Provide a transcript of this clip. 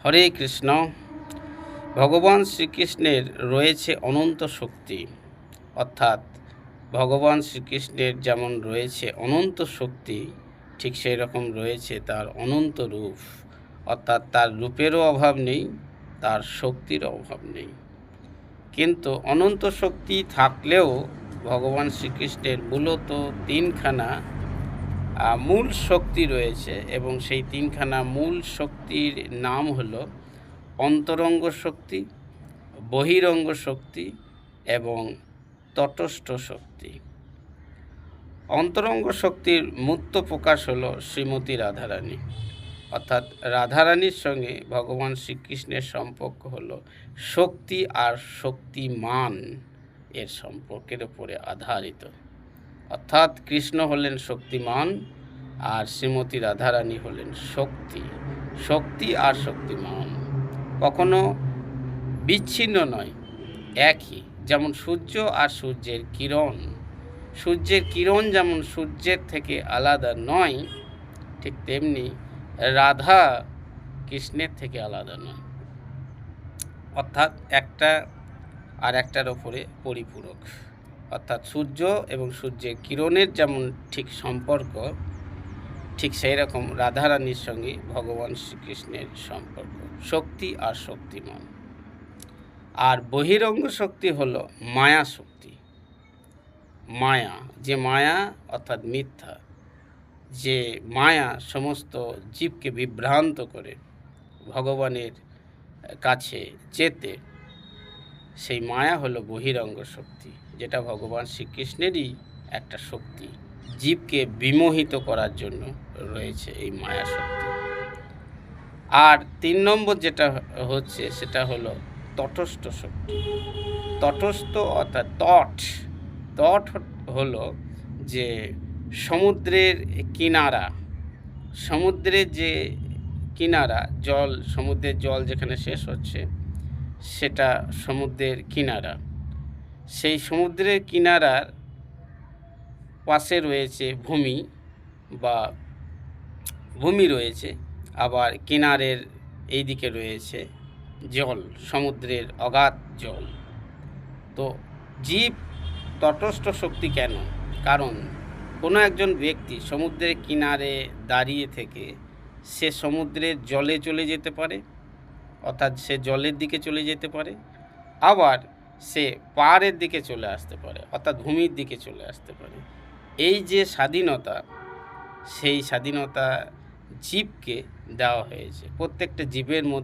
হরে কৃষ্ণ। ভগবান শ্রীকৃষ্ণের রয়েছে অনন্ত শক্তি, অর্থাৎ ভগবান শ্রীকৃষ্ণের যেমন রয়েছে অনন্ত শক্তি, ঠিক সেই রকম রয়েছে তার অনন্ত রূপ, অর্থাৎ তার রূপেরও অভাব নেই, তার শক্তিরও অভাব নেই। কিন্তু অনন্ত শক্তি থাকলেও ভগবান শ্রীকৃষ্ণের মূলত তিনখানা মূল শক্তি রয়েছে, এবং সেই তিনখানা মূল শক্তির নাম হলো অন্তরঙ্গ শক্তি, বহিরঙ্গ শক্তি এবং তটস্থ শক্তি। অন্তরঙ্গ শক্তির মূর্ত প্রকাশ হলো শ্রীমতী রাধারানী, অর্থাৎ রাধারানীর সঙ্গে ভগবান শ্রীকৃষ্ণের সম্পর্ক হলো শক্তি আর শক্তিমান এর সম্পর্কের উপরে আধারিত। অর্থাৎ কৃষ্ণ হলেন শক্তিমান আর শ্রীমতী রাধারানী হলেন শক্তি আর শক্তিমান। কখনো বিচ্ছিন্ন নয়, একই। যেমন সূর্য আর সূর্যের কিরণ যেমন সূর্যের থেকে আলাদা নয়, ঠিক তেমনি রাধা কৃষ্ণের থেকে আলাদা নয়, অর্থাৎ একটা আর একটার ওপরে পরিপূরক। অর্থাৎ সূর্য এবং সূর্যের কিরণের যেমন ঠিক সম্পর্ক, ঠিক সেই রকম রাধারানীর সঙ্গে ভগবান শ্রীকৃষ্ণের সম্পর্ক শক্তি আর শক্তিমান। আর বহিরঙ্গ শক্তি হলো মায়া শক্তি। মায়া অর্থাৎ মিথ্যা, যে মায়া সমস্ত জীবকে বিভ্রান্ত করে ভগবানের কাছে যেতে, সেই মায়া হলো বহিরঙ্গ শক্তি, যেটা ভগবান শ্রীকৃষ্ণেরই একটা শক্তি। জীবকে বিমোহিত করার জন্য রয়েছে এই মায়া শক্তি। আর 3 নম্বর যেটা হচ্ছে সেটা হলো তটস্থ শক্তি। তটস্থ অর্থাৎ তট হলো যে সমুদ্রের কিনারা, সমুদ্রের যে কিনারা, সমুদ্রের জল যেখানে শেষ হচ্ছে সেটা সমুদ্রের কিনারা। সেই সমুদ্রের কিনারার পাশে রয়েছে ভূমি রয়েছে, আবার কিনারের এই দিকে রয়েছে জল, সমুদ্রের অগাধ জল। তো জীব তটস্থ শক্তি কেন? কারণ কোনো একজন ব্যক্তি সমুদ্রের কিনারে দাঁড়িয়ে থেকে সে সমুদ্রের জলে চলে যেতে পারে, অর্থাৎ সে জলের দিকে চলে যেতে পারে, আবার সে পাহাড়ের দিকে চলে আসতে পারে, অর্থাৎ ভূমির দিকে চলে আসতে পারে। এই যে স্বাধীনতা, সেই স্বাধীনতা জীবকে দেওয়া হয়েছে। প্রত্যেকটা জীবের মধ্যে